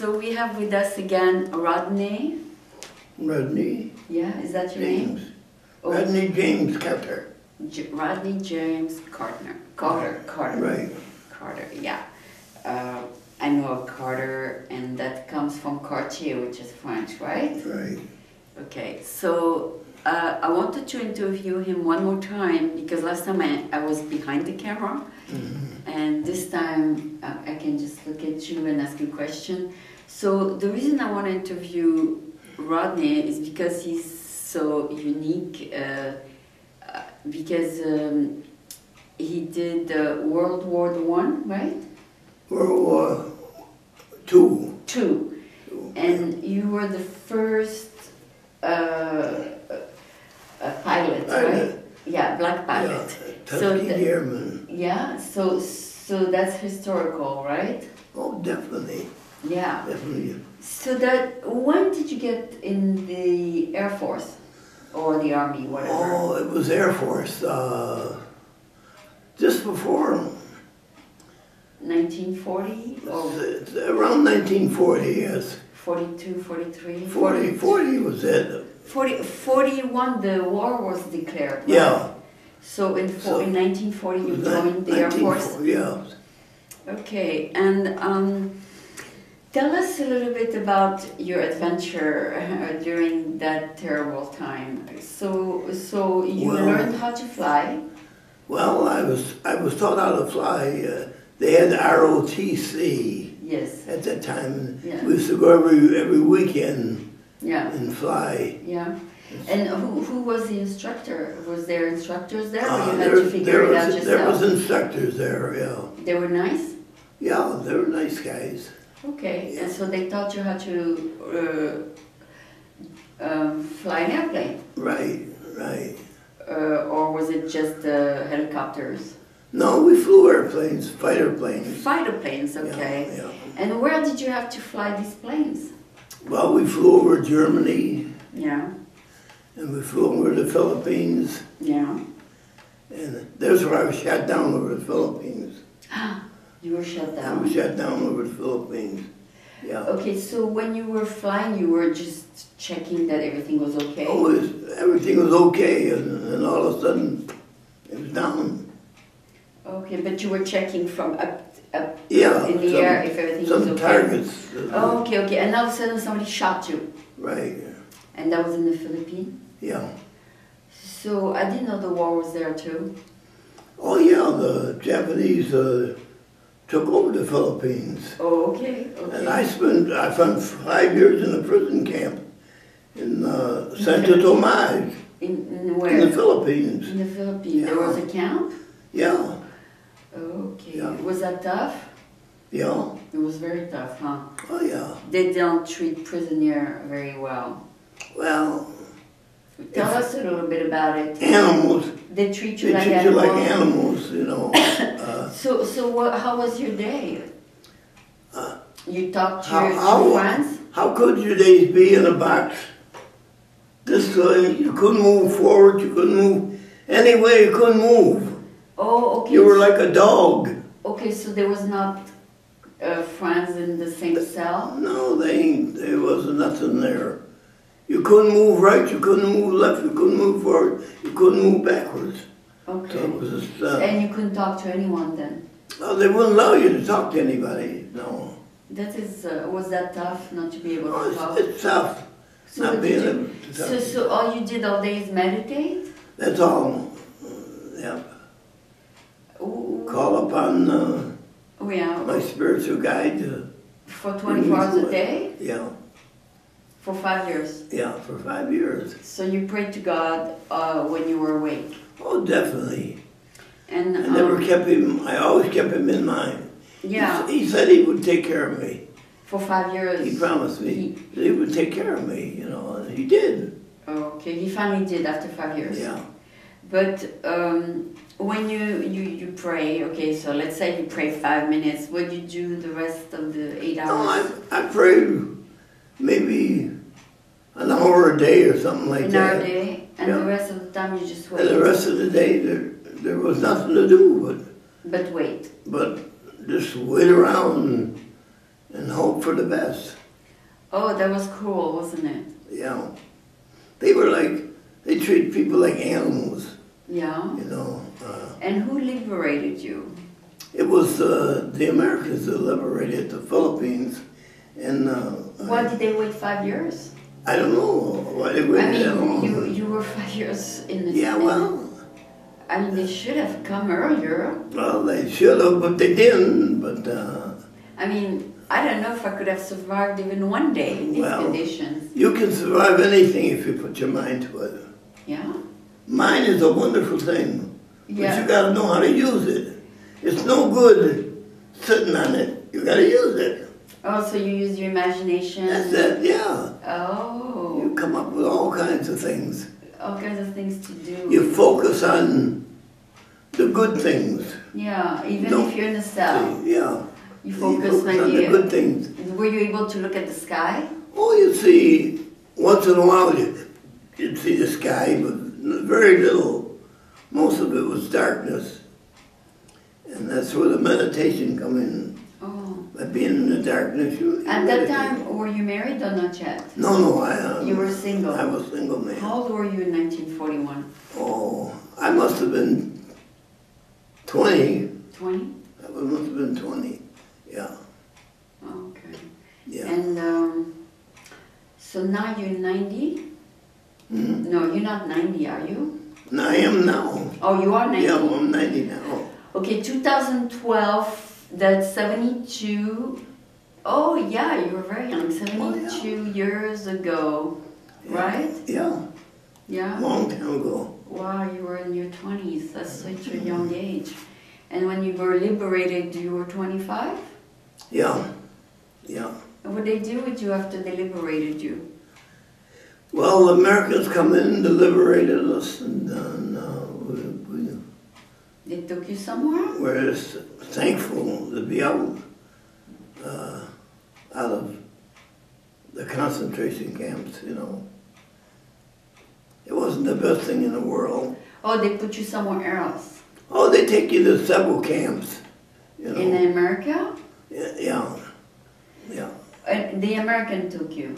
So we have with us again Rodney. Rodney. Yeah, is that your James. name? Oh. Rodney James Carter. Rodney James Carter. Carter. Right. Carter, yeah. I know a Carter, and that comes from Cartier, which is French, right? Right. Okay, so I wanted to interview him one more time because last time I was behind the camera, and this time I can just look at you and ask you a question. So the reason I want to interview Rodney is because he's so unique, because he did World War I, right? World War II. And you were the first pilot, right? Yeah, black pilot. Yeah, Tuskegee Airman. Yeah, so that's historical, right? Oh, definitely. Yeah. Definitely. So when did you get in the Air Force or the Army, whatever? Oh, it was Air Force. Just before. 1940? Or Around 1940, yes. 42, 43? 40 was it. 41, the war was declared, right? Yeah. So in 1940 you joined the Air Force? Yeah. Okay, and tell us a little bit about your adventure during that terrible time. So you learned how to fly? Well, I was taught how to fly. They had ROTC. Yes. At that time. Yeah. We used to go every weekend. Yeah. And fly. Yeah. And who was the instructor? Was there instructors there, or you had to figure it out yourself? There was instructors there, yeah. They were nice? Yeah, they were nice guys. Okay, yeah. And so they taught you how to fly an airplane? Right. Or was it just helicopters? No, we flew airplanes, fighter planes. Fighter planes, okay. Yeah. And where did you have to fly these planes? Well, we flew over Germany. Yeah. And we flew over the Philippines. Yeah. And there's where I was shot down over the Philippines. You were shot down? I was shot down over the Philippines. Yeah. Okay, so when you were flying, you were just checking that everything was okay? Oh, everything was okay, and all of a sudden, it was down. Okay, but you were checking from up yeah, in the air if everything was okay? Some targets. Oh, okay, and all of a sudden somebody shot you? Right. And that was in the Philippines? Yeah. So I didn't know the war was there too. Oh yeah, the Japanese took over the Philippines. Oh, okay. And I spent 5 years in a prison camp in Santo Tomas. In where? In the Philippines. In the Philippines. Yeah. There was a camp? Yeah. Okay. Yeah. Was that tough? Yeah. It was very tough, huh? Oh yeah. They don't treat prisoner very well. Well, tell us a little bit about it. Animals. They treat you like animals. You like animals, you know. How was your day? You talked to your friends? How could your days be in a box? This way, you couldn't move forward. You couldn't move any way. You couldn't move. Oh, okay. You were like a dog. Okay, so there was not friends in the same cell? No, there wasn't nothing there. You couldn't move right, you couldn't move left, you couldn't move forward, you couldn't move backwards. Okay. So it was just, and you couldn't talk to anyone then? Well, they wouldn't allow you to talk to anybody, no. That is, was that tough not to be able to talk? It's tough. So not being able to talk. So all you did all day is meditate? That's all. Yeah. Ooh. Call upon yeah. my spiritual guide. For 24 hours a day? Yeah. For 5 years? Yeah, for 5 years. So you prayed to God when you were awake? Oh, definitely. And I never kept him, I always kept him in mind. Yeah. He said he would take care of me. For 5 years? He promised me that he would take care of me, you know, and he did. Okay, he finally did after 5 years. Yeah. But when you pray, okay, so let's say you pray 5 minutes, what do you do the rest of the 8 hours? No, I prayed maybe an hour a day or something like that. An hour a day? And the rest of the time you just wait? And the rest of the day there was nothing to do but wait. But just wait around and hope for the best. Oh, that was cool, wasn't it? Yeah. They were like, they treat people like animals, Yeah. you know. And who liberated you? It was the Americans that liberated the Philippines. And Why did they wait 5 years? I don't know why they waited that long. You were 5 years in the Yeah, well. I mean, they should have come earlier. Well, they should have, but they didn't. But I mean, I don't know if I could have survived even one day in these conditions. You can survive anything if you put your mind to it. Yeah? Mind is a wonderful thing, but Yeah. you got to know how to use it. It's no good sitting on it. You got to use it. Oh, so you use your imagination? That's it, yeah. Oh. You come up with all kinds of things. All kinds of things to do. You focus on the good things. Yeah, even if you're in a cell. Yeah. You focus on the good things. Were you able to look at the sky? Oh, you see, once in a while you'd see the sky, but very little. Most of it was darkness. And that's where the meditation come in. Oh. By being in the darkness, you At that time, were you married or not yet? No, I... you were single? I was single, man. How old were you in 1941? Oh, I must have been 20. 20? I must have been 20, yeah. Okay. Yeah. And so now you're 90? Hmm? No, you're not 90, are you? No, I am now. Oh, you are 90? Yeah, well, I'm 90 now. Okay, 2012, that's 72. Oh, yeah, you were very young, 72 years ago, right? Yeah. Yeah? Long time ago. Wow, you were in your 20s. That's such a young age. And when you were liberated, you were 25? Yeah. Yeah. And what did they do with you after they liberated you? Well, the Americans come in and liberated us, and They took you somewhere? we're thankful to be out of the concentration camps, you know. It wasn't the best thing in the world. Oh, they put you somewhere else? Oh, they take you to several camps, you know. In America? Yeah. The American took you?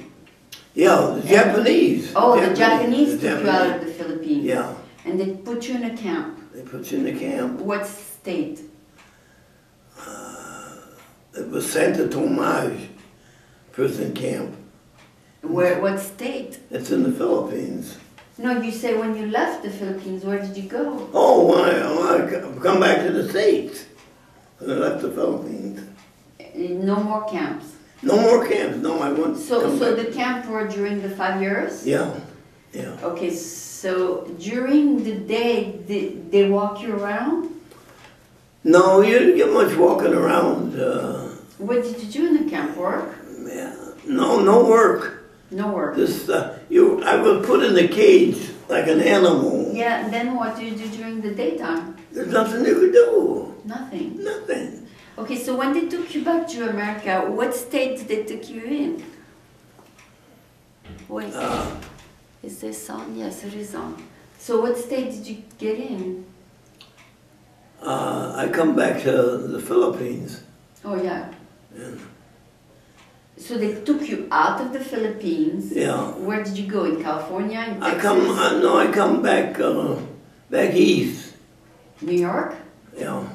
Yeah, the Japanese. Oh, the Japanese took you out of Japanese. the Philippines? Yeah. And they put you in a camp? They put you in the camp. What state? It was Santa Tomás prison camp. What state? It's in the Philippines. No, you say when you left the Philippines, where did you go? Oh, when I come back to the States. When I left the Philippines. No more camps? No more camps. No, I went. So the camp were during the 5 years? Yeah. Okay, so during the day, did they walk you around? No, you didn't get much walking around. What did you do in the camp? Work? Yeah. No work. No work. Just I was put in the cage like an animal. Yeah, and then what do you do during the daytime? There's nothing you could do. Nothing. Nothing. Okay, so when they took you back to America, what state did they take you in? Wait, is this on? Yes, it is on. So what state did you get in? I come back to the Philippines. Oh, yeah. Yeah. So they took you out of the Philippines. Yeah. Where did you go? In California? In Texas? I come back back east. New York? Yeah.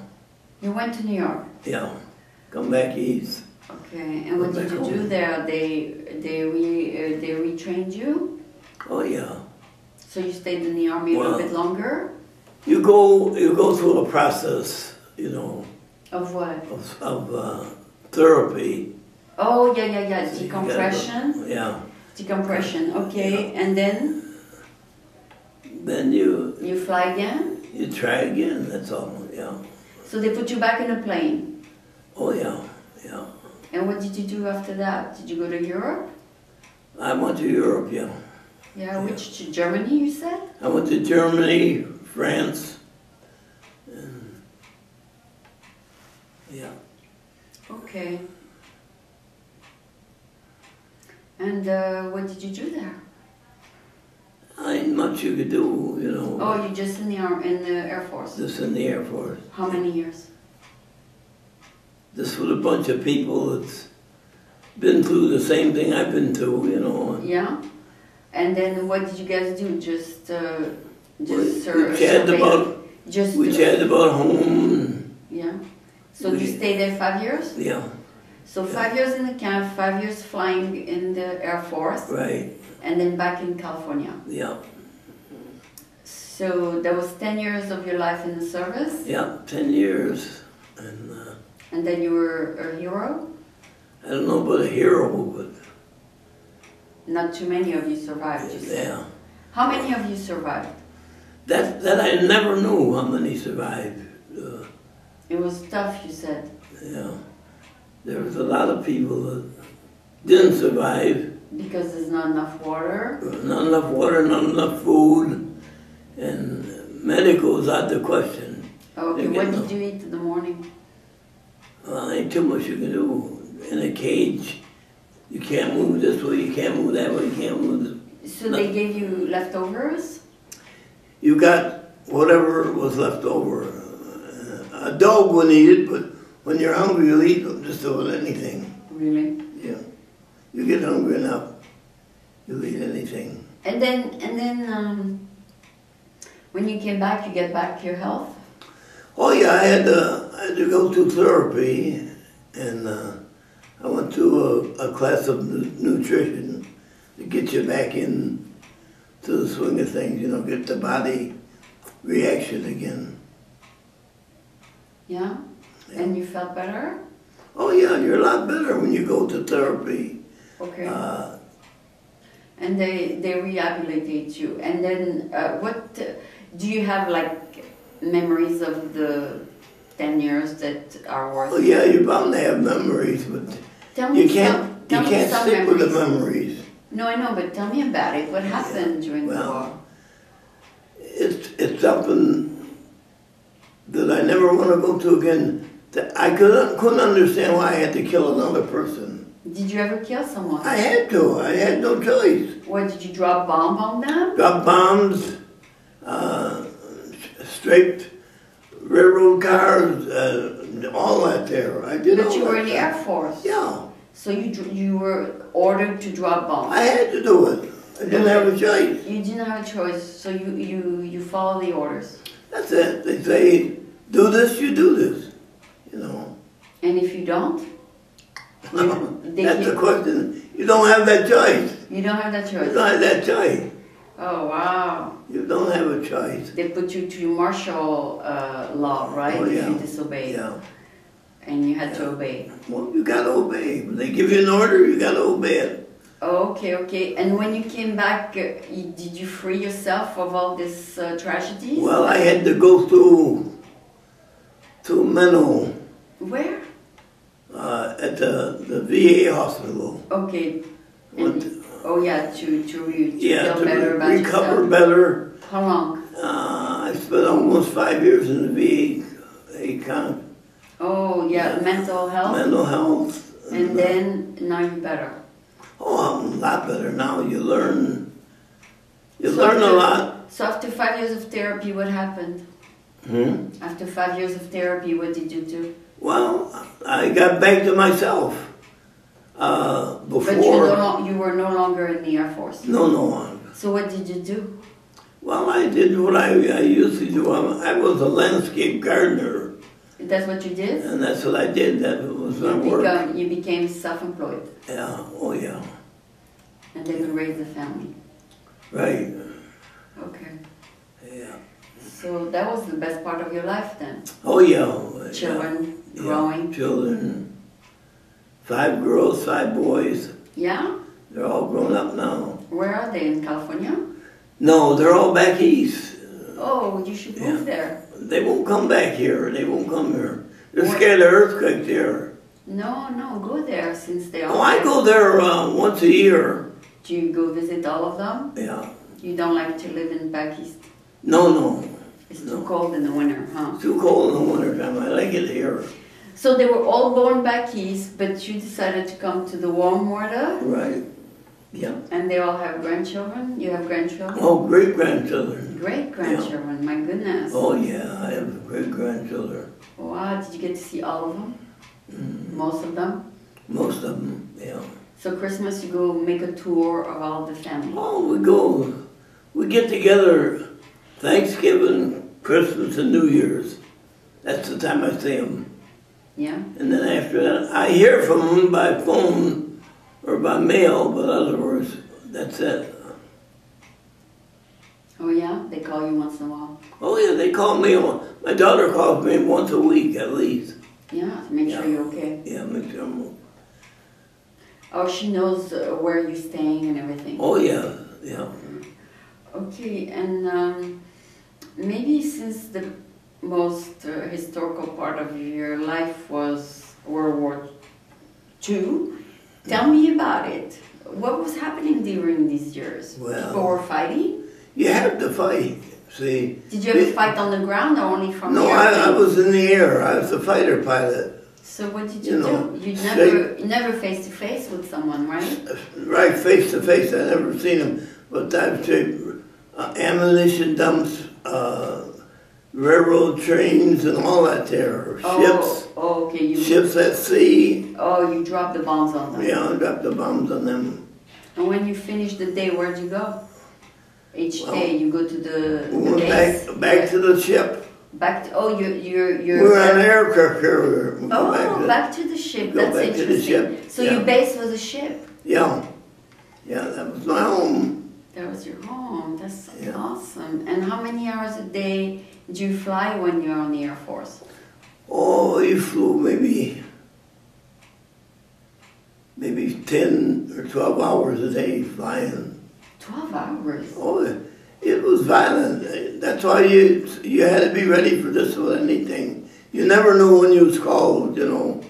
You went to New York? Yeah. Come back east. Okay, and what did you do there? They retrained you? Oh yeah. So you stayed in the army a little bit longer? You go through a process, you know. Of what? Of therapy. Oh yeah. Decompression? Yeah. Decompression, okay. And then? Then you fly again? You try again, that's all, yeah. So they put you back in a plane? Oh yeah. And what did you do after that? Did you go to Europe? I went to Europe, yeah. Yeah, which, to Germany you said? I went to Germany, France, and yeah. Okay. And what did you do there? Ain't much you could do, you know. Oh, you just in the Air Force? Just in the Air Force. How many years? Just with a bunch of people that's been through the same thing I've been through, you know. Yeah? And then what did you guys do? Just We chatted about home. Yeah. So you stayed there 5 years? Yeah. So 5 years in the camp, 5 years flying in the Air Force. Right. And then back in California. Yeah. So that was 10 years of your life in the service? Yeah, 10 years. And then you were a hero? I don't know about a hero, but... Not too many of you survived, you said. Yeah. How many of you survived? That I never knew how many survived. It was tough, you said. Yeah. There was a lot of people that didn't survive. Because there's not enough water? Not enough water, not enough food. And medical's out the question. Okay, what did you eat in the morning? Well, ain't too much you can do. In a cage, you can't move this way, you can't move that way, you can't move this. So they gave you leftovers? You got whatever was left over. A dog wouldn't eat it, but when you're hungry, you'll eat just about anything. Really? Yeah. You get hungry enough, you'll eat anything. And then when you came back, you get back your health? Oh yeah, I had to go to therapy, and I went to a class of nutrition to get you back in to the swing of things, you know, get the body reaction again. Yeah? And you felt better? Oh yeah, you're a lot better when you go to therapy. Okay. And they rehabilitate you. And then what, do you have like memories of the 10 years that are worth? Oh yeah, you're bound to have memories, but you can't stick with the memories. No, I know, but tell me about it. What happened during the war? It's something that I never want to go to again. I couldn't understand why I had to kill another person. Did you ever kill someone? I had to. I had no choice. What, did you drop a bomb on them? Drop bombs, straight railroad cars, all that there. I did. But you were in the Air Force. Yeah. So you were ordered to drop bombs. I had to do it. I didn't have a choice. You didn't have a choice, so you follow the orders. That's it. They say, do this, you do this. You know. And if you don't? That's the question. You don't have that choice. You don't have that choice? You don't have that choice. Oh, wow. You don't have a choice. They put you to martial law, right? Oh, yeah. If you disobey. Yeah. And you had to obey. Well, you got to obey. When they give you an order, you got to obey it. Oh, okay. And when you came back, did you free yourself of all these tragedies? Well, I had to go to mental. Where? At the VA hospital. Okay. Oh yeah, to feel to better about recover yourself. better. How long? I spent almost 5 years in the VA camp. Oh yeah, mental health? Mental health. And then, now you're better? Oh, I'm a lot better now. You learn a lot. So after 5 years of therapy, what happened? After 5 years of therapy, what did you do? Well, I got back to myself. Before. But you were no longer in the Air Force? No. So what did you do? Well, I did what I usually do. I was a landscape gardener. That's what you did? And that's what I did. That was my work. You became self-employed? Yeah, oh yeah. And then you raised a family? Right. Okay. Yeah. So that was the best part of your life then? Oh yeah. Children, growing? Yeah, children. 5 girls, 5 boys. Yeah? They're all grown up now. Where are they, in California? No, they're all back east. Oh, you should move there. They won't come back here. They won't come here. They're scared of earthquakes here. No, go there since they are. Oh, I go there once a year. Do you go visit all of them? Yeah. You don't like to live in back east? No. It's too cold in the winter, huh? It's too cold in the winter time. I like it here. So they were all born back east, but you decided to come to the warm weather? Right. Yeah. And they all have grandchildren? You have grandchildren? Oh, great-grandchildren. Great-grandchildren, my goodness. Oh, yeah, I have great-grandchildren. Wow, did you get to see all of them? Most of them? Most of them. Yeah. So Christmas you go make a tour of all the family. Oh, we get together Thanksgiving, Christmas, and New Year's. That's the time I see them. Yeah? And then after that, I hear from them by phone or by mail, but otherwise, that's it. Oh yeah? They call you once in a while? Oh yeah, they call me. My daughter calls me once a week at least. Yeah, to make sure you're okay. Yeah, make sure I'm okay. Oh, she knows where you're staying and everything. Oh yeah, yeah. Okay, and maybe since the most historical part of your life was World War II, tell me about it. What was happening during these years? Well, People were fighting? You have to fight, see. Did you ever fight on the ground or only from the No, airplane? I was in the air. I was a fighter pilot. So what did you know, do? You never face to face with someone, right? Right, face to face. I never seen them, but I've seen ammunition dumps, railroad trains, and all that there. Ships. Oh, okay. Ships at sea. Oh, you dropped the bombs on them. Yeah, I dropped the bombs on them. And when you finished the day, where'd you go? Each day you go to the We went base. back to the ship. Back to, oh, you're We were on an aircraft carrier. We go back to the ship. go That's back to the interesting. ship, So yeah. your base was a ship. Yeah, yeah, that was my home. That was your home. That's Yeah. awesome. And how many hours a day do you fly when you're on the Air Force? Oh, you flew maybe 10 or 12 hours a day flying. 12 hours. Oh, it was violent. That's why you had to be ready for just about anything. You never knew when you was called, you know.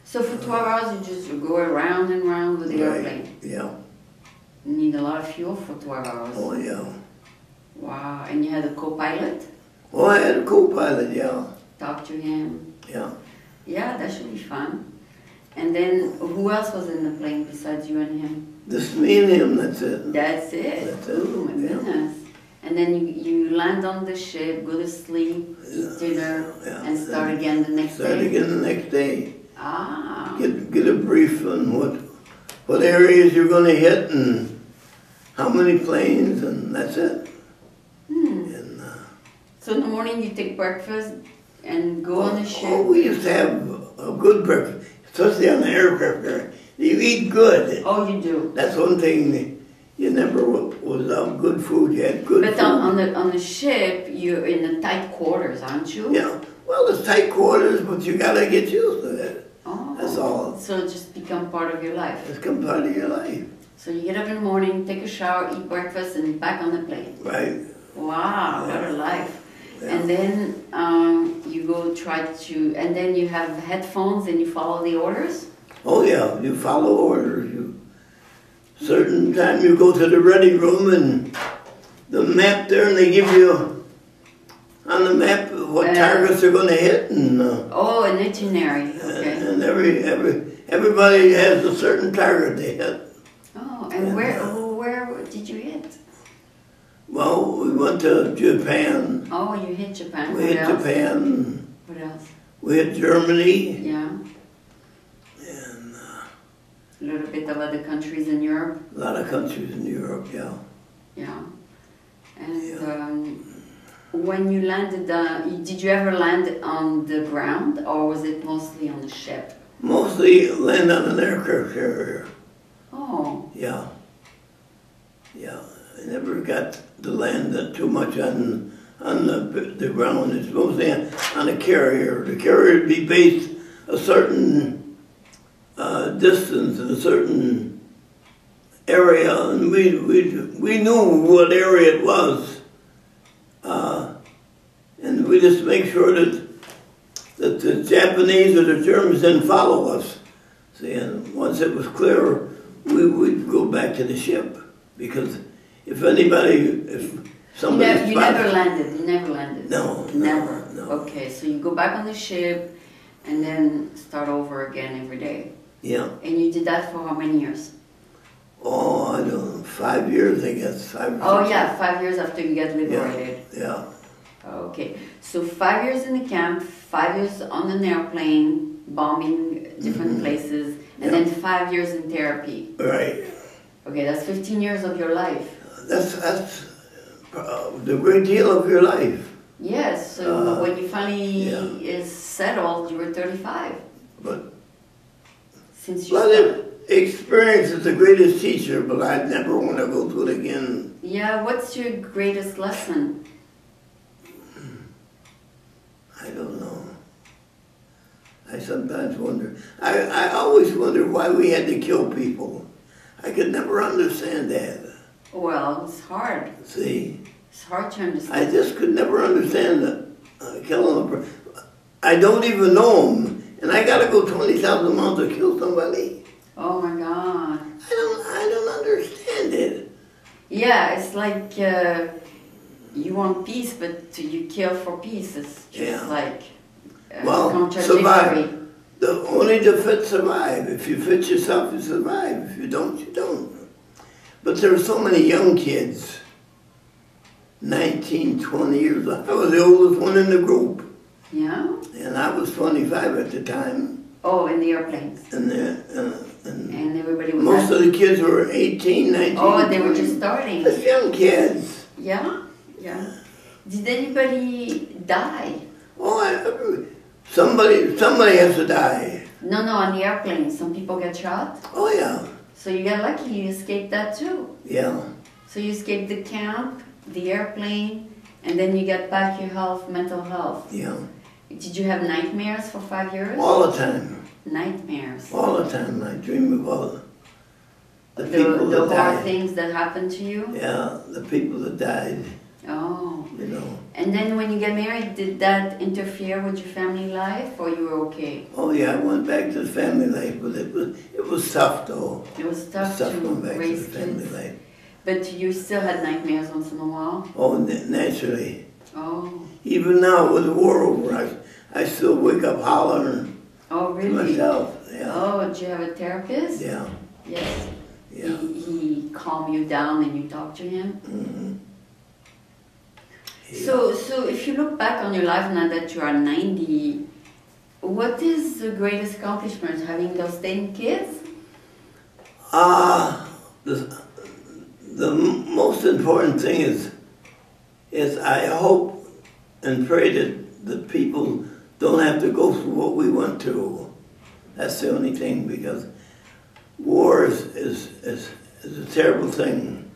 So for 12 hours you just go around and around with the airplane? Yeah. You need a lot of fuel for 12 hours. Oh, yeah. Wow. And you had a co-pilot? Oh, I had a co-pilot, yeah. Talk to him? Yeah. Yeah, that should be fun. And then who else was in the plane besides you and him? Just me and him, that's it. That's it? That's it. Oh my goodness. And then you land on the ship, go to sleep, eat dinner, Yeah. and start again the next Start day? again the next day. Ah. Get a brief on what areas you're going to hit and how many planes, and that's it. And, So in the morning you take breakfast and go on the ship? Oh, we used to have a good breakfast, especially on the aircraft carrier. You eat good. Oh, you do? That's one thing. You never was good food. You had good But food. on the ship, you're in the tight quarters, aren't you? Yeah. Well, it's tight quarters, but you got to get used to it. Oh. That's all. So it just become part of your life. It's come part of your life. So you get up in the morning, take a shower, eat breakfast, and back on the plane. Right. Wow, what a life. Yeah. And then you go and then you have headphones and you follow the orders? Oh yeah, you follow orders. Certain time you go to the ready room and the map there, and they give you on the map what targets they're going to hit, and oh, an itinerary. Okay. and everybody has a certain target they hit. Oh, and where did you hit? Well, we went to Japan. Oh, you hit Japan. We What hit else? Japan. What else? We hit Germany. Yeah. And A little bit of other countries in Europe. a lot of countries in Europe, yeah. Yeah. And when you landed, did you ever land on the ground or was it mostly on the ship? Mostly land on an aircraft carrier. Oh. Yeah. Yeah. I never got to land too much on the ground. It's mostly on a carrier. The carrier would be based a certain distance in a certain area, and we knew what area it was, and we just make sure that the Japanese or the Germans didn't follow us. See, and once it was clear, we would go back to the ship, because if somebody You never landed? No. Never? No. Okay, so you go back on the ship and then start over again every day. Yeah. And you did that for how many years? Oh, I don't know, 5 years, I guess. 5 or 6 Oh yeah, 5 years after you get liberated. Yeah. Okay, so 5 years in the camp, 5 years on an airplane, bombing different places, And then 5 years in therapy. Right. Okay, that's 15 years of your life. That's the great deal of your life. Yes, so when you finally Yeah. is settled, you were 35. But Since you well, started. experience is the greatest teacher, but I'd never want to go through it again. Yeah, what's your greatest lesson? I don't know. I sometimes wonder. I always wonder why we had to kill people. I could never understand that. Well, it's hard. See? It's hard to understand. I just could never understand killing a person. I don't even know him, and I gotta go 20,000 miles to kill somebody. Oh my God. I don't understand it. Yeah, it's like you want peace, but you kill for peace. It's just like Well, contradictory. survive. Only the fit survive. If you fit yourself, you survive. If you don't, you don't. But there are so many young kids, 19, 20 years old. I was the oldest one in the group. Yeah? And I was 25 at the time. Oh, in the airplanes. And everybody was most of the kids were 18, 19, Oh, they 20. were just starting. That's young kids. Yeah? Yeah. Did anybody die? Oh, somebody has to die. No, on the airplane. Some people get shot. Oh, yeah. So you got lucky. You escaped that too. Yeah. So you escaped the camp, the airplane, and then you got back your health, mental health. Yeah. Did you have nightmares for 5 years? All the time. Nightmares. All the time. I dream about the people The that died. horror things that happened to you? Yeah, the people that died, Oh. you know. And then when you get married, did that interfere with your family life, or you were okay? Oh yeah, I went back to the family life, but it was tough though. It was tough going to back raise to the family kids. life. But you still had nightmares once in a while? Oh, naturally. Oh. Even now with the war over, I still wake up hollering Oh, to really? myself. Yeah. Oh, did you have a therapist? Yeah. Yes. Yeah. He calmed you down and you talked to him? Mm-hmm. Yeah. So if you look back on your life now that you are 90, what is the greatest accomplishment? Having those 10 kids? The most important thing is I hope and pray that the people don't have to go through what we went through. That's the only thing, because war is a terrible thing.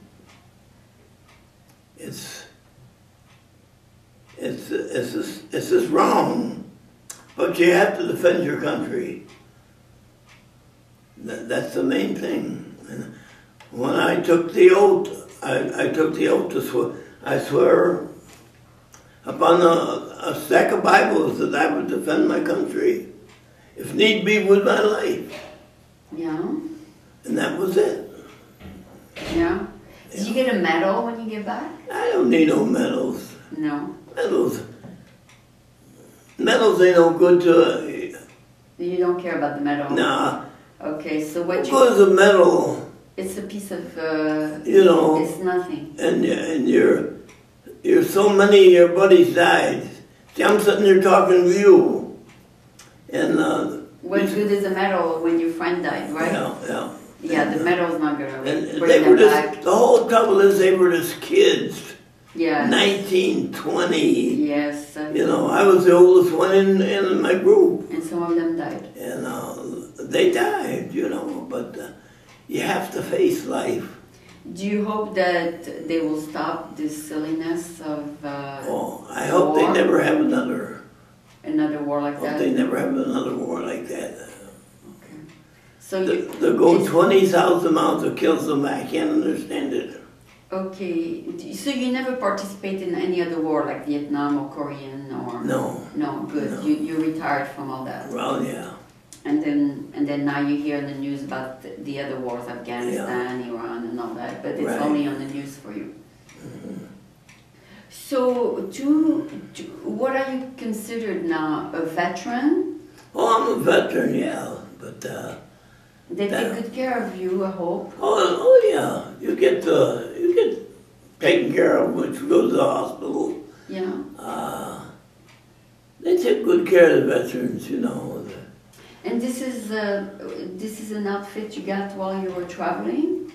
It's just wrong, but you have to defend your country. That's the main thing. And when I took the oath, I took the oath to swear. I swear upon a stack of Bibles that I would defend my country, if need be, with my life. Yeah. And that was it. Yeah. Did you get a medal when you get back? I don't need no medals. No. Medals ain't no good to. You don't care about the medal? Nah. Okay, so what What good is a medal? It's a piece of, you know, it's nothing. And you're so many of your buddies died. See, I'm sitting there talking to you. And what good is a medal when your friend died, right? Yeah. Yeah, the medal's not gonna And bring they were them just, back. the whole trouble is they were just kids. Yeah. 19, 20. Yes. You know, I was the oldest one in my group. And some of them died. And they died, you know, but you have to face life. Do you hope that they will stop this silliness of I hope war? they never have another war like hope that? they never have another war like that. Okay. So They'll go 20,000 miles to kill somebody. I can't understand it. Okay. So you never participated in any other war like Vietnam or Korean or? No. No, good. No. You retired from all that. Well, yeah. And then now you hear in the news about the other wars, Afghanistan, Iran, and all that, but it's Right. only on the news for you. Mm-hmm. So, what are you considered now? A veteran? Oh, I'm a veteran, yeah, but They take good care of you, I hope. oh yeah, you get taken care of when you go to the hospital. Yeah. They take good care of the veterans, you know. And this is an outfit you got while you were traveling?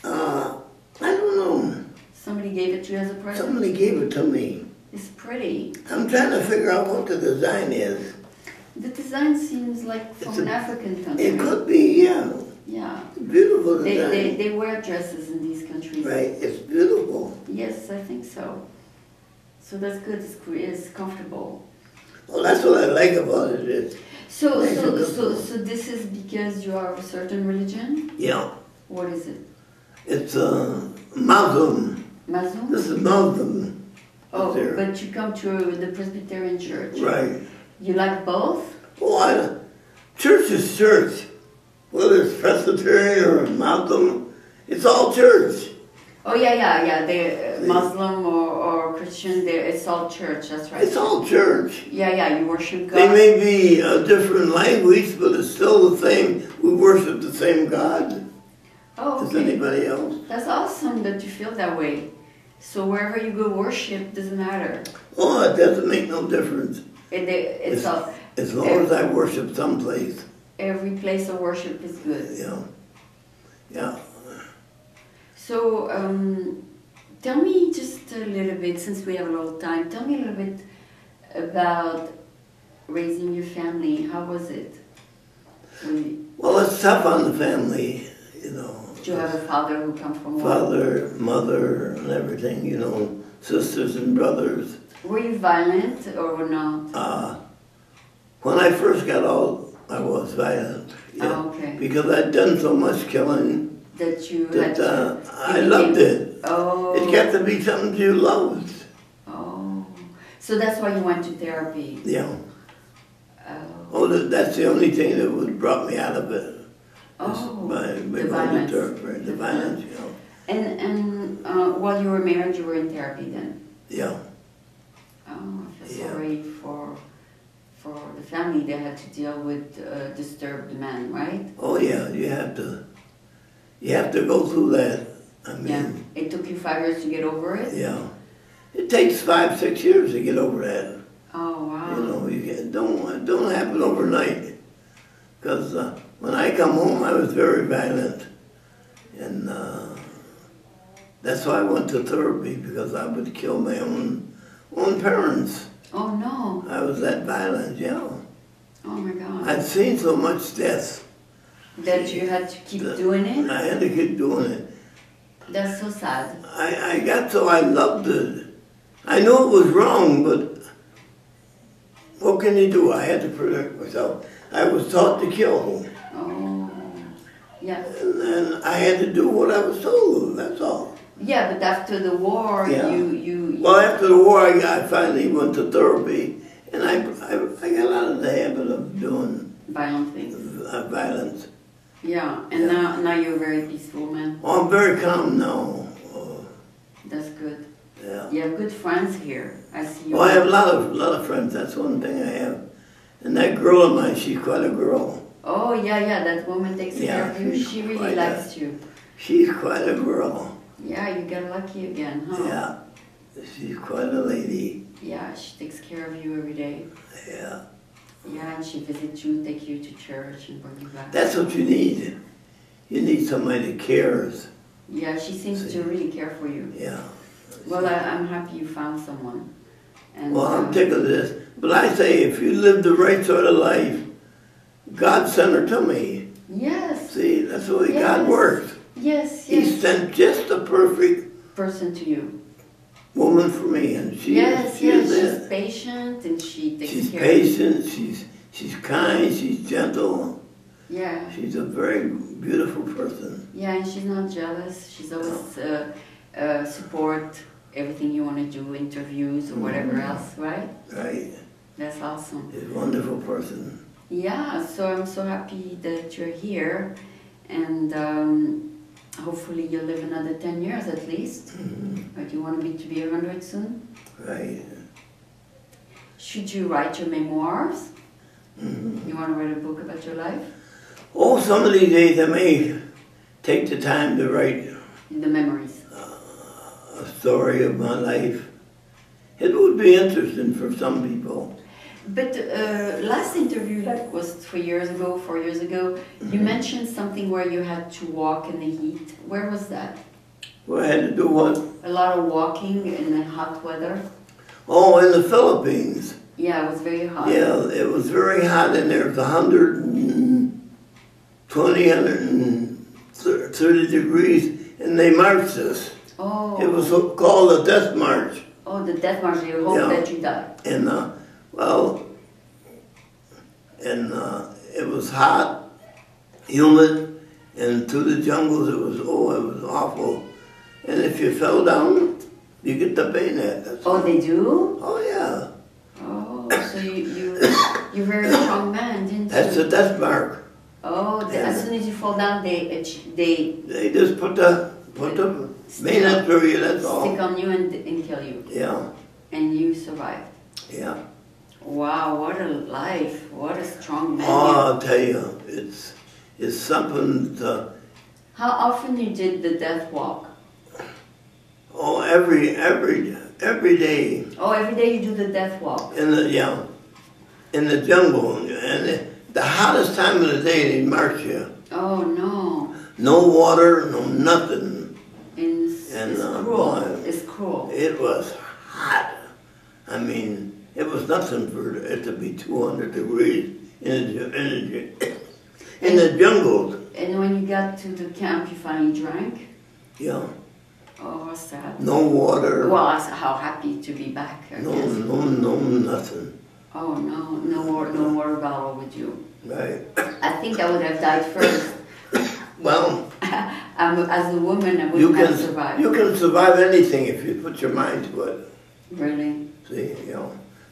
I don't know. Somebody gave it to you as a present? Somebody gave it to me. It's pretty. I'm trying to figure out what the design is. The design seems like from an African country. It could be, yeah. Yeah. Beautiful design. They wear dresses in these countries. Right, it's beautiful. Yes, I think so. So that's good. It's comfortable. Well, that's what I like about it. So this is because you are of a certain religion? Yeah. What is it? It's Muslim. Muslim? This is Muslim. Oh, there. but you come to the Presbyterian church. Right. You like both? Oh, church is church. Whether it's Presbyterian or Muslim, it's all church. Oh yeah. They're Muslim or Christian. It's all church. That's right. It's all church. Yeah. You worship God. They may be a different language, but it's still the same. We worship the same God Oh, as okay. anybody else. That's awesome that you feel that way. So wherever you go worship doesn't matter. Oh, it doesn't make no difference. It's all, As long as I worship someplace. every place of worship is good. Yeah. So tell me just a little bit, since we have a little time, tell me a little bit about raising your family. How was it? Well, it's tough on the family, you know. Did you have a father who come from war? Father, mother, and everything, you know, sisters and brothers. Were you violent or not? When I first got out, I was violent. Yeah, Oh, okay. because I'd done so much killing That you that had to... I loved it. Oh. It got to be something you loved. Oh. So that's why you went to therapy? Yeah. Oh. That's the only thing that would brought me out of it. Oh, The violence. The violence, you know. And while you were married, you were in therapy then? Yeah. Oh, I feel Yeah. sorry for the family that had to deal with a disturbed man, right? Oh yeah, you have to go through that. I mean, Yeah. It took you 5 years to get over it? yeah. It takes 5, 6 years to get over that. Oh, wow. You know, it don't happen overnight. Because when I come home, I was very violent. And that's why I went to therapy, because I would kill my own parents. Oh, no. I was that violent, yeah. Oh, my God. I'd seen so much death. That you had to keep doing it? I had to keep doing it. That's so sad. I got so I loved it. I knew it was wrong, but what can you do? I had to protect myself. I was taught to kill. Oh, yeah. And I had to do what I was told, that's all. Yeah, but after the war, Yeah. you... Well, after the war, I finally went to therapy, and I got out of the habit of doing Violent things. violence. Yeah, and Yeah. now you're a very peaceful man. Oh, I'm very calm now. That's good. Yeah. You have good friends here. I see you. Well, I have a lot of friends. That's one thing I have. And that girl of mine, she's quite a girl. Oh, yeah, that woman takes care of you. she's She really quite likes you. She's quite a girl. Yeah, you got lucky again, huh? Yeah. She's quite a lady. Yeah, she takes care of you every day. Yeah. Yeah, and she visits you, take you to church and bring you back. That's what you need. You need somebody that cares. Yeah, she seems to really care for you. Yeah. Well, I'm happy you found someone. And, Well, I'm tickled of this. But I say, if you live the right sort of life, God sent her to me. Yes. See, that's the way Yes. God works. Yes, He yes. sent just the perfect Person to you. woman for me, and she is She's it. patient and she takes She's care patient, she's kind, she's gentle. Yeah. She's a very beautiful person. Yeah, and she's not jealous. She's always support everything you want to do, interviews or whatever else, right? Right. That's awesome. She's a wonderful person. Yeah, so I'm so happy that you're here, and hopefully you'll live another 10 years at least. Or do you want to be 100 soon? Right. Should you write your memoirs? You want to write a book about your life? Oh, some of these days I may take the time to write The memories. a story of my life. It would be interesting for some people. But last interview, that was 3 years ago, 4 years ago, you mentioned something where you had to walk in the heat. Where was that? Where I had to do what? A lot of walking in the hot weather. Oh, in the Philippines. Yeah, it was very hot. Yeah, it was very hot in there. It was 120, 130 degrees, and they marched us. Oh. It was called the Death March. Oh, the death march. You hope that you die. And, it was hot, humid, and through the jungles it was awful. And if you fell down, you get the bayonet. Oh, they do? Oh, yeah. Oh, so you're very strong man, didn't you? That's the death mark. Oh, as soon as you fall down, they just put the bayonet through you, that's all. Stick on you and kill you. Yeah. And you survived. Yeah. Wow, what a life. What a strong man. Oh, I'll tell you, it's something to... How often you did the death walk? Oh, every day. Oh, every day you do the death walk? In the jungle. And the hottest time of the day, they march you. Oh, no. No water, no nothing. It's cruel. It's cruel. It was hot. I mean, it was nothing for it to be 200 degrees in the jungles. And when you got to the camp, you finally drank? Yeah. Oh, sad. No water. Well, how happy to be back, I guess. No, nothing. Oh, no water bottle with you. Right. I think I would have died first. Well, as a woman, I wouldn't have survived. You can survive anything if you put your mind to it. Really? See,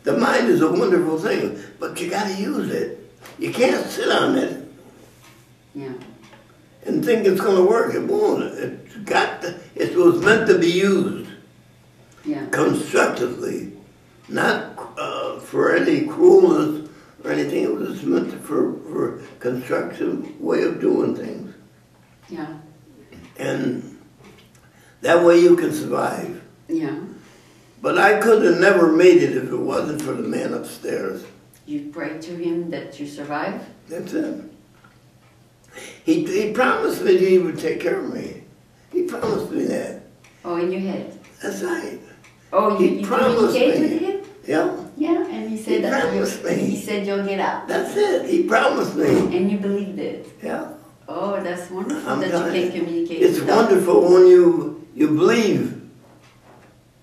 the mind is a wonderful thing, but you got to use it. You can't sit on it. Yeah. And think it's going to work. It won't. It was meant to be used. Yeah. Constructively, not for any cruelness or anything. It was meant for constructive way of doing things. Yeah. And that way you can survive. Yeah. But I could have never made it if it wasn't for the man upstairs. You prayed to him that you survive? That's it. He promised me that he would take care of me. He promised me that. Oh, in your head? That's right. Oh, you communicated with him? Yeah. Yeah, and he said he said you'll get out. That's it. He promised me. And you believed it? Yeah. Oh, that's wonderful that you can communicate. It's wonderful when you believe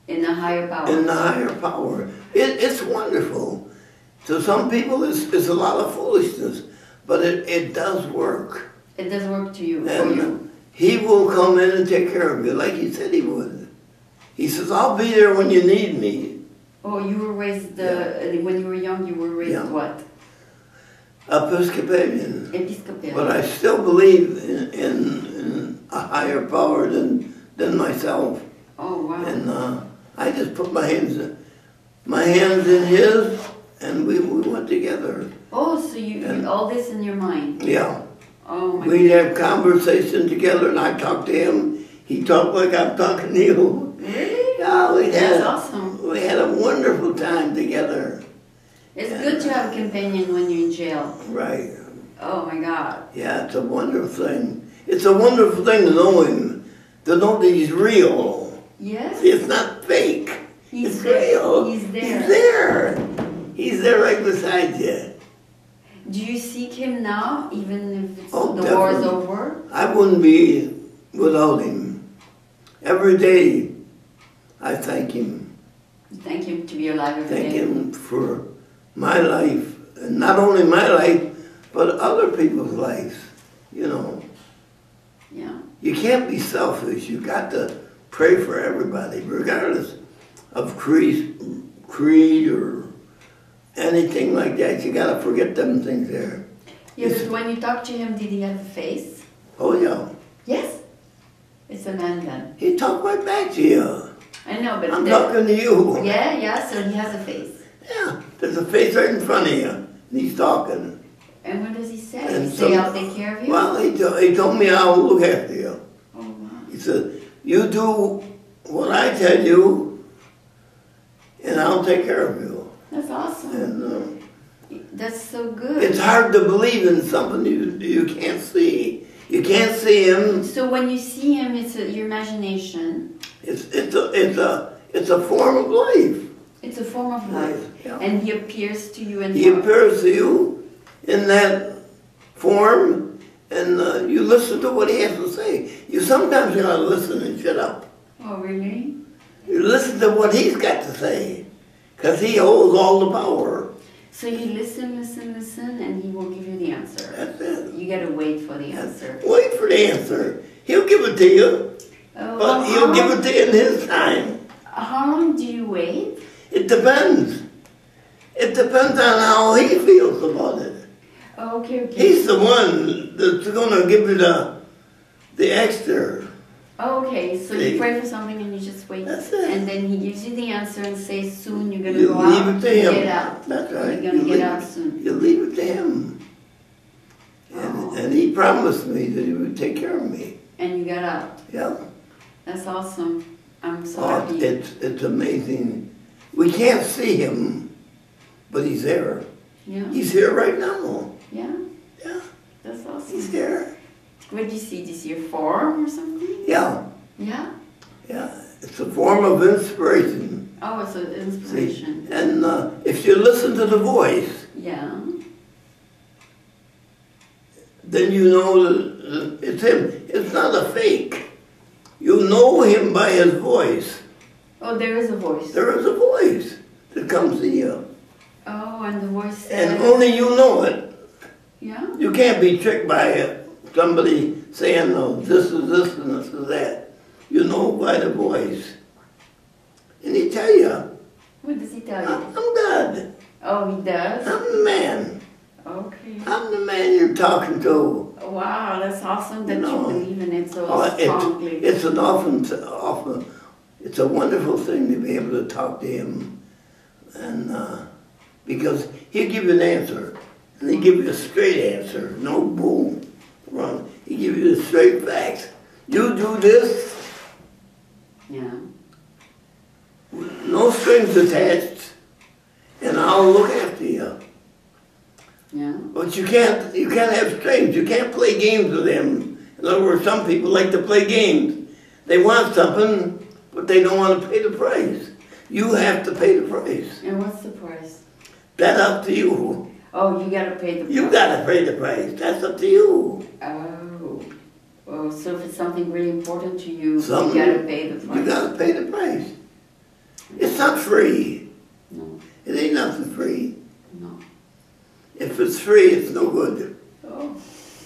in the higher power. In the higher power. It's wonderful. To some people, it's a lot of foolishness, but it does work. It does work to you, and for you. He will come in and take care of you, like he said he would. He says, I'll be there when you need me. Oh, you were raised, when you were young, you were raised what? Episcopalian. Episcopalian. But I still believe in a higher power than myself. Oh, wow. And I just put my hands in his, and we went together. Oh, so you all this in your mind? Yeah. Oh, my We'd have conversation together, and I talked to him. He talked like I'm talking to you. Really? Yeah, That's awesome. We had a wonderful time together. It's good to have a companion when you're in jail. Right. Oh, my God. Yeah, it's a wonderful thing. It's a wonderful thing to know him, to know that he's real. Yes? See, it's not fake. It's real. He's there. He's there. He's there right beside you. Do you seek him now, even if the definitely. war is over? I wouldn't be without him. Every day, I thank him. Thank him to be alive every day. Thank him for my life, and not only my life, but other people's lives, Yeah. You can't be selfish. You got to pray for everybody, regardless of creed or anything like that. You got to forget them things there. Yeah, but when you talk to him, did he have a face? Oh, yeah. Yes? It's a man then. He talked right back to you. I know, but... I'm talking to you. Yeah, so he has a face. Yeah, there's a face right in front of you, and he's talking. And what does he say? He say, I'll take care of you? Well, he told me I'll look after you. Oh, wow. He said, you do what I tell you, and I'll take care of you. That's awesome. And That's so good. It's hard to believe in something you can't see. You can't see him. So when you see him, it's your imagination. It's a form of life. It's a form of life. Yeah. And he appears to you in He appears to you in that form, and you listen to what he has to say. You sometimes you gotta listen and shut up. Oh, really? You listen to what he's got to say, because he holds all the power. So you listen, and he will give you the answer. That's it. You gotta wait for the answer. Wait for the answer. He'll give it to you, but he'll give it to you in his time. How long do you wait? It depends. It depends on how he feels about it. Oh, okay. He's the one that's going to give you the extra. Oh, okay, so you pray for something and you just wait. That's it. And then he gives you the answer and says soon you're going to You go leave out. it to him. Get out. That's right. You're going to get out soon. You leave it to him. And he promised me that he would take care of me. And you got out. Yeah. That's awesome. I'm so happy. It's amazing. We can't see him, but he's there. Yeah. He's here right now. Yeah. Yeah. That's awesome. He's here. What did you see? Did you see a form or something? Yeah. Yeah? Yeah. It's a form of inspiration. Oh, it's an inspiration. See? And if you listen to the voice, Yeah. then you know that it's him. It's not a fake. You know him by his voice. Oh, there is a voice. There is a voice that comes to you. Oh, and the voice says... And only you know it. Yeah? You can't be tricked by somebody saying, no, this is this and this is that. You know by the voice. And he tell you, What does he tell you? I'm God. Oh, he does? I'm the man. Okay. I'm the man you're talking to. Wow, that's awesome that No. you believe in it so Oh, strongly. it's it's a wonderful thing to be able to talk to him. And because he'll give you an answer. And he'll give you a straight answer. No boom, wrong. He'll give you the straight facts. You do this, Yeah. no strings attached, and I'll look after you. Yeah. But you can't have strings. You can't play games with him. In other words, some people like to play games. They want something, but they don't want to pay the price. You have to pay the price. And what's the price? That's up to you. Oh, you gotta pay the price. You gotta pay the price. That's up to you. Oh. Oh, so if it's something really important to you, Something- you gotta pay the price. You gotta pay the price. It's not free. No, It ain't nothing free. no. If it's free, it's no good. Oh.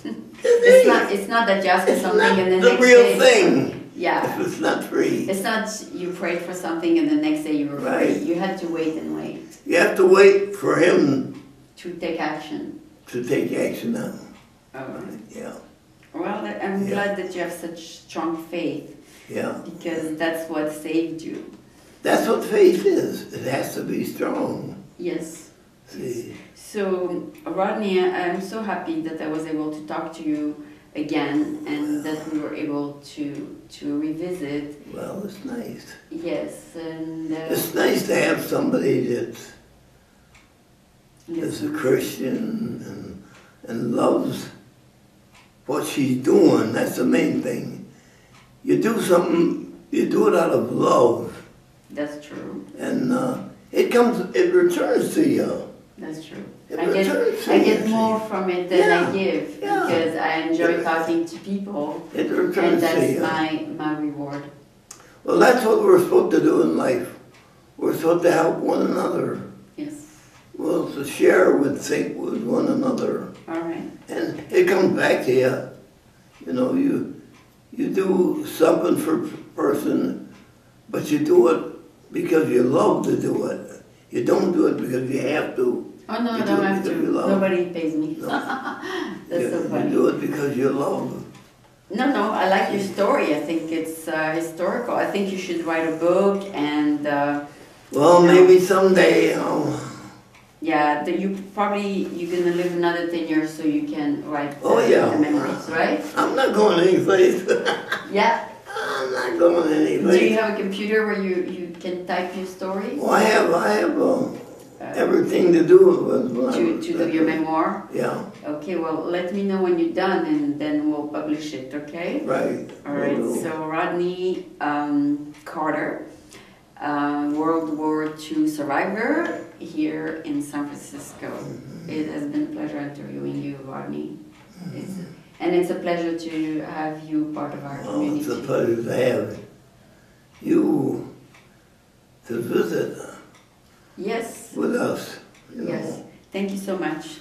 It ain't. It's not that you ask for It's something not and the the next real day... thing. Yeah. If it's not free. It's not you prayed for something and the next day you were free. Right. You had to wait and wait You have to wait for him to take action. to take action on. All right. Yeah. Well, I'm Yeah. glad that you have such strong faith Yeah. because that's what saved you. That's what faith is. It has to be strong. Yes. See? So, Rodney, I'm so happy that I was able to talk to you again and that we were able to revisit. Well, it's nice. Yes, and It's nice to have somebody that's a Christian and loves what she's doing. That's the main thing. You do something, you do it out of love. That's true. And it returns to you. That's true. It I returns to get you, more see? from it than Yeah, I give yeah. because I enjoy talking to people, It and returns to that's you. my reward. Well, that's what we're supposed to do in life. We're supposed to help one another. Yes. Well, to share with one another. All right. And it comes back to you. You know, you do something for a person, but you do it because you love to do it. You don't do it because you have to. Oh no, You I do don't it have because you to. love. Nobody pays me. No. That's so You funny. do it because you love. No, I like your story. I think it's historical. I think you should write a book and Well, No. maybe someday. yeah, you're gonna live another 10 years so you can write Oh, yeah. the memories, right? I'm not going anyplace. Yeah. I'm not going Do you anyplace. have a computer where you can type your stories? Well, I have everything to do with when I to was do there. your memoir? Yeah, Okay, well, let me know when you're done and then we'll publish it, okay? right. All right, Will do. so Rodney Carter, World War II survivor here in San Francisco. It has been a pleasure interviewing you, Rodney. And it's a pleasure to have you part of our Well, community. it's a pleasure to have you to visit Yes, with us. You yes. know. Thank you so much.